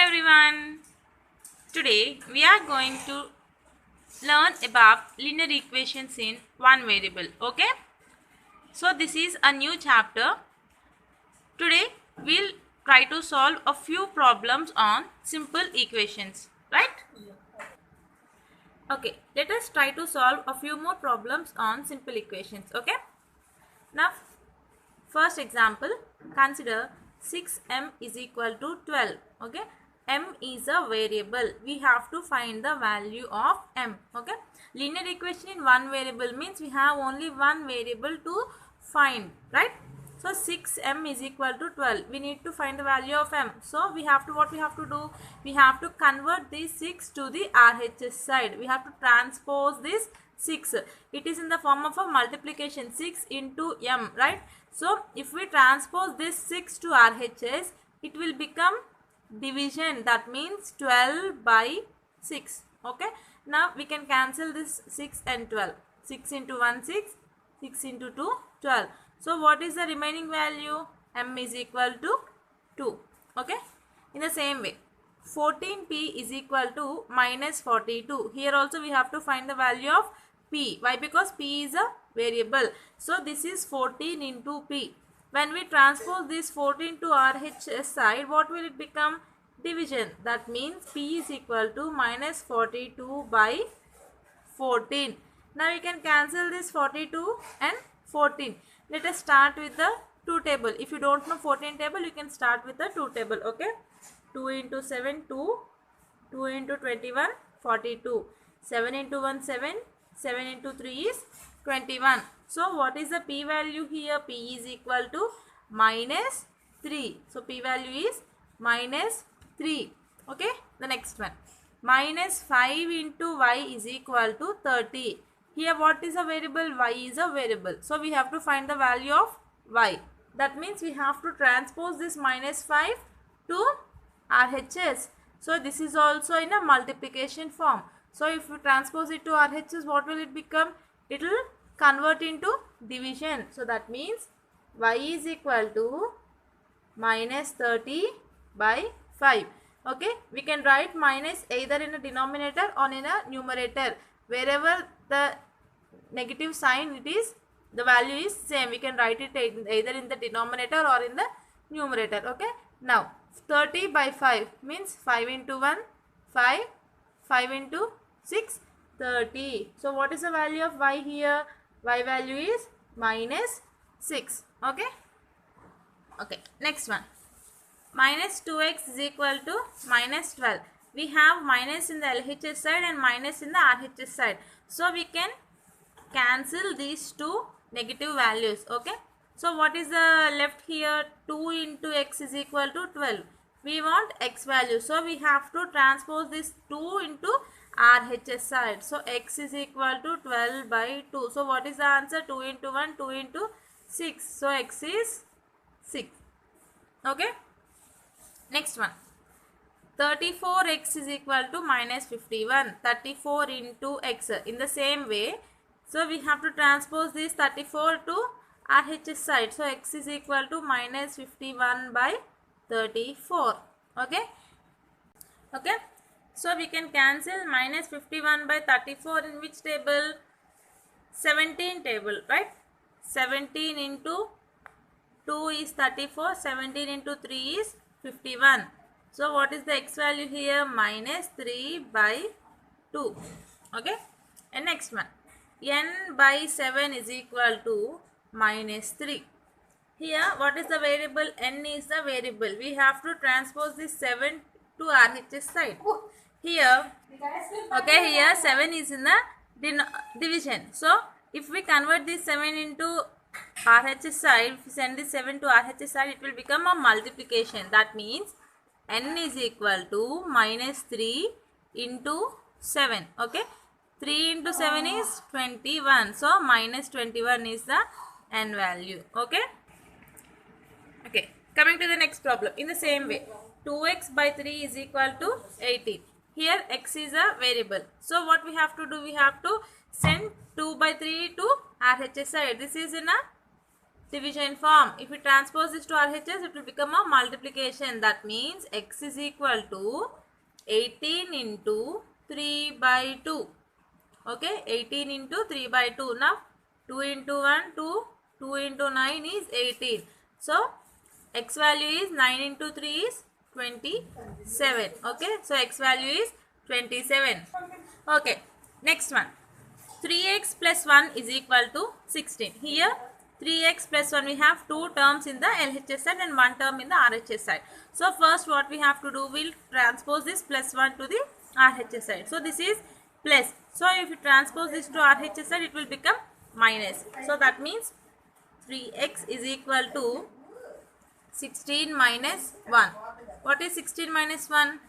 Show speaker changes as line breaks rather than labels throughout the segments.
everyone. Today we are going to learn about linear equations in one variable. Okay. So this is a new chapter. Today we'll try to solve a few problems on simple equations. Right? Okay. Let us try to solve a few more problems on simple equations. Okay. Now first example, consider 6m is equal to 12. Okay, m is a variable. We have to find the value of m. Okay, linear equation in one variable means we have only one variable to find, right? So 6m is equal to 12. We need to find the value of m. So we have to, what we have to do? We have to convert this 6 to the RHS side. We have to transpose this 6. It is in the form of a multiplication, 6 into m, right? So if we transpose this 6 to RHS, it will become division. That means 12 by 6. Okay. Now we can cancel this 6 and 12. 6 into 1, 6. 6 into 2, 12. So what is the remaining value? M is equal to 2. Okay. In the same way, 14p is equal to minus 42. Here also we have to find the value of p. Why? Because p is a variable. So this is 14 into p. When we transpose this 14 to RHS side, what will it become? Division. That means p is equal to minus 42 by 14. Now we can cancel this 42 and 14. Let us start with the 2 table. If you don't know 14 table, you can start with the 2 table. Okay. 2 into 7, 2. 2 into 21, 42. 7 into 1, 7. 7 into 3 is 21. So what is the p value here? P is equal to minus 3. So p value is minus 3. Okay. The next one. Minus 5 into y is equal to 30. Here what is a variable? Y is a variable. So we have to find the value of y. That means we have to transpose this minus 5 to RHS. So this is also in a multiplication form. So if you transpose it to RHS, what will it become? It will convert into division. So that means y is equal to minus 30 by 5. Okay, we can write minus either in a denominator or in a numerator. Wherever the negative sign it is, the value is same. We can write it either in the denominator or in the numerator. Okay, now 30 by 5 means 5 into 1, 5, 5 into 6, 30. So what is the value of y here? Y value is minus 6. Okay. Okay, next one. Minus 2x is equal to minus 12. We have minus in the LHS side and minus in the RHS side. So we can cancel these two negative values. Okay. So what is the left here? 2 into x is equal to 12. We want x value. So we have to transpose this 2 into RHS side. So x is equal to 12 by 2. So what is the answer? 2 into 1, 2 into 6. So x is 6. Okay. Next one. 34x is equal to minus 51. 34 into x. In the same way, so we have to transpose this 34 to RHS side. So x is equal to minus 51 by 34. Okay. Okay. So we can cancel minus 51 by 34 in which table? 17 table, right? 17 into 2 is 34. 17 into 3 is 51. So what is the x value here? Minus 3 by 2. Okay. And next one. N by 7 is equal to minus 3. Here what is the variable? N is the variable. We have to transpose this 7 to RHS side. Here, okay, here 7 is in the division. So if we convert this 7 into RHS side, if we send this 7 to RHS side, it will become a multiplication. That means n is equal to minus 3 into 7. Okay. 3 into 7 is 21. So minus 21 is the n value. Okay. Okay. Coming to the next problem. In the same way, 2x by 3 is equal to 18. Here x is a variable. So what we have to do? We have to send 2 by 3 to RHS side. This is in a division form. If we transpose this to RHS, it will become a multiplication. That means x is equal to 18 into 3 by 2. Okay, 18 into 3 by 2. Now 2 into 1, 2. 2 into 9 is 18. So x value is 9 into 3 is 27. Okay, so x value is 27. Okay, next one. 3x plus 1 is equal to 16. Here 3x plus 1, we have two terms in the LHS side and one term in the RHS side. So first what we have to do, we'll transpose this plus 1 to the RHS side. So this is plus. So if you transpose this to RHS side, it will become minus. So that means 3x is equal to 16 minus 1. What is 16 minus 1?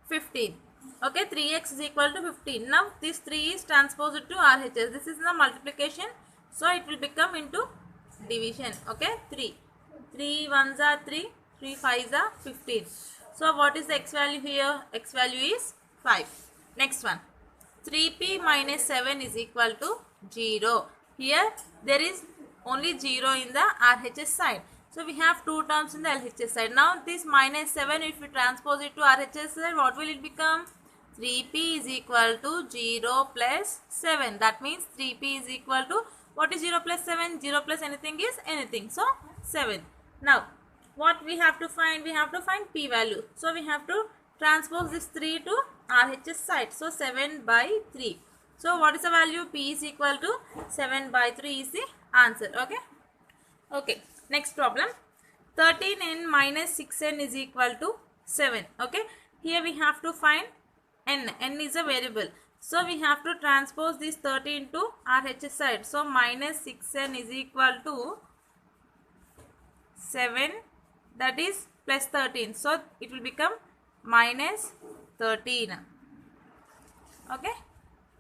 15. Okay, 3x is equal to 15. Now this 3 is transposed to RHS. This is the multiplication. So it will become into division. Okay, 3. 3 1s are 3. 3 5s are 15. So what is the x value here? X value is 5. Next one. 3p minus 7 is equal to 0. Here there is only 0 in the RHS side. So we have two terms in the LHS side. Now this minus 7, if we transpose it to RHS side, what will it become? 3p is equal to 0 plus 7. That means 3p is equal to, what is 0 plus 7? 0 plus anything is anything. So 7. Now what we have to find? We have to find p value. So we have to transpose this 3 to RHS side. So 7 by 3. So what is the value? P is equal to 7 by 3 is the answer. Okay. Okay. Next problem. 13n minus 6n is equal to 7. Okay. Here we have to find n. N is a variable. So we have to transpose this 13 to RHS side. So minus 6n is equal to 7, that is plus 13. So it will become minus 13. Okay.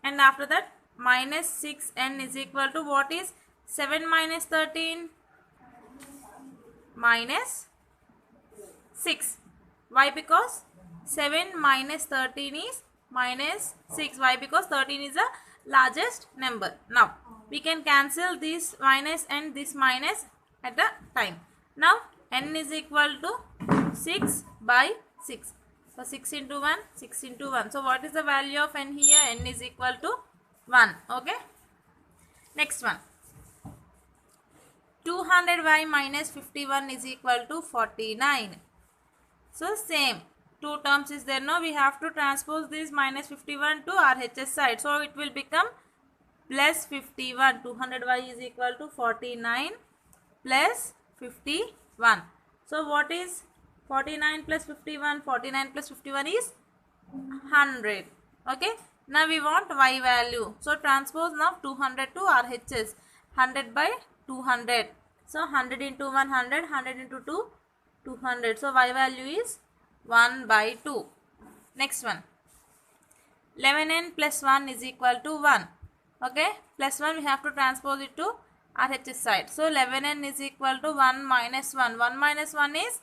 And after that minus 6n is equal to, what is 7 minus 13? Minus 6. Why? Because 7 minus 13 is minus 6. Why? Because 13 is the largest number. Now we can cancel this minus and this minus at the time. Now n is equal to 6 by 6. So 6 into 1, 6 into 1. So what is the value of n here? N is equal to 1. Okay. Next one. 200y minus 51 is equal to 49. So same. Two terms is there. Now we have to transpose this minus 51 to RHS side. So it will become plus 51. 200y is equal to 49 plus 51. So what is 49 plus 51? 49 plus 51 is 100. Okay. Now we want y value. So transpose now 200 to RHS. 100 by 200. So 100 into 100, 100 into 2, 200. So y value is 1 by 2. Next one. 11n plus 1 is equal to 1. Okay. Plus 1 we have to transpose it to RHS side. So 11n is equal to 1 minus 1. 1 minus 1 is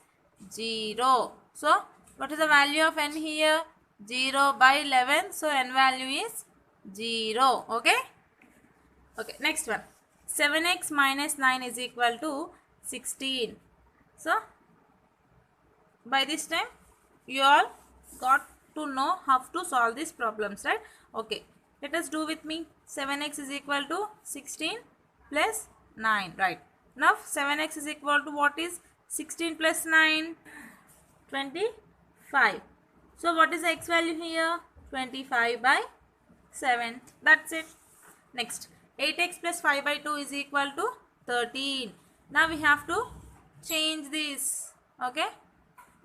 0. So what is the value of n here? 0 by 11. So n value is 0. Okay. Okay. Next one. 7x minus 9 is equal to 16. So by this time you all got to know how to solve these problems, right? Okay, let us do with me. 7x is equal to 16 plus 9, right? Now 7x is equal to, what is 16 plus 9? 25. So what is the x value here? 25 by 7. That's it. Next. 8x plus 5 by 2 is equal to 13. Now we have to change this. Okay.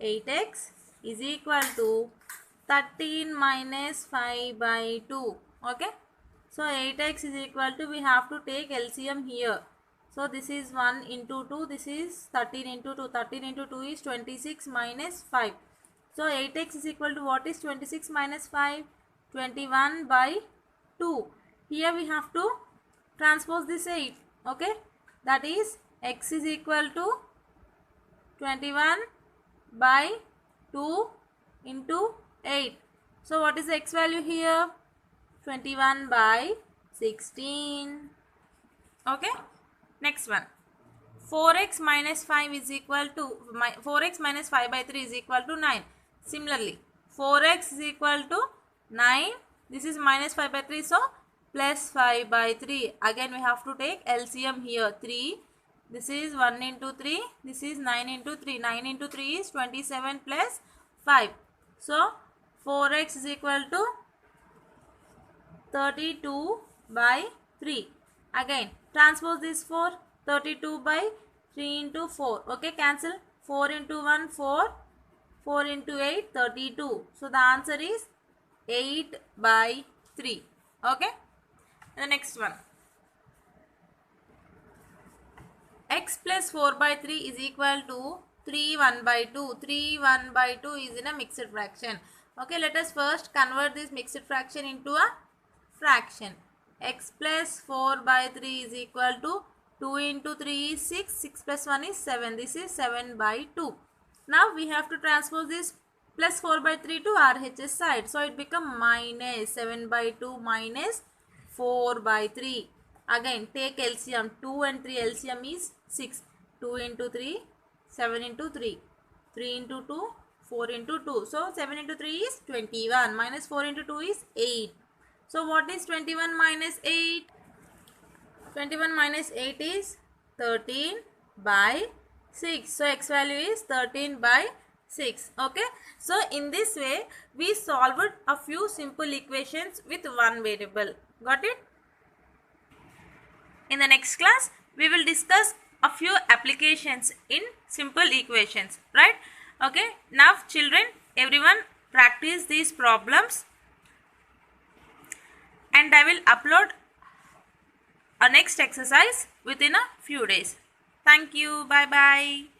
8x is equal to 13 minus 5 by 2. Okay. So 8x is equal to, we have to take LCM here. So this is 1 into 2. This is 13 into 2. 13 into 2 is 26 minus 5. So 8x is equal to, what is 26 minus 5? 21 by 2. Here we have to transpose this 8. Okay. That is x is equal to 21 by 2 into 8. So what is the x value here? 21 by 16. Okay. Next one. 4x minus 5 is equal to 4x minus 5 by 3 is equal to 9. Similarly, 4x is equal to 9. This is minus 5 by 3, so plus 5 by 3. Again we have to take LCM here. 3. This is 1 into 3. This is 9 into 3. 9 into 3 is 27 plus 5. So 4x is equal to 32 by 3. Again transpose this 4. 32 by 3 into 4. Okay, cancel. 4 into 1, 4. 4 into 8, 32. So the answer is 8 by 3. Okay. The next one. X plus 4 by 3 is equal to 3 1 by 2. 3 1 by 2 is in a mixed fraction. Okay, let us first convert this mixed fraction into a fraction. X plus 4 by 3 is equal to 2 into 3 is 6. 6 plus 1 is 7. This is 7 by 2. Now we have to transpose this plus 4 by 3 to RHS side. So it becomes minus 7 by 2 minus 4 by 3. Again take LCM. 2 and 3 LCM is 6. 2 into 3, 7 into 3. 3 into 2, 4 into 2. So 7 into 3 is 21. Minus 4 into 2 is 8. So what is 21 minus 8? 21 minus 8 is 13 by 6. So x value is 13 by 6. Okay. So in this way we solved a few simple equations with one variable. Got it? In the next class we will discuss a few applications in simple equations. Right? Okay. Now children, everyone practice these problems. And I will upload a next exercise within a few days. Thank you. Bye bye.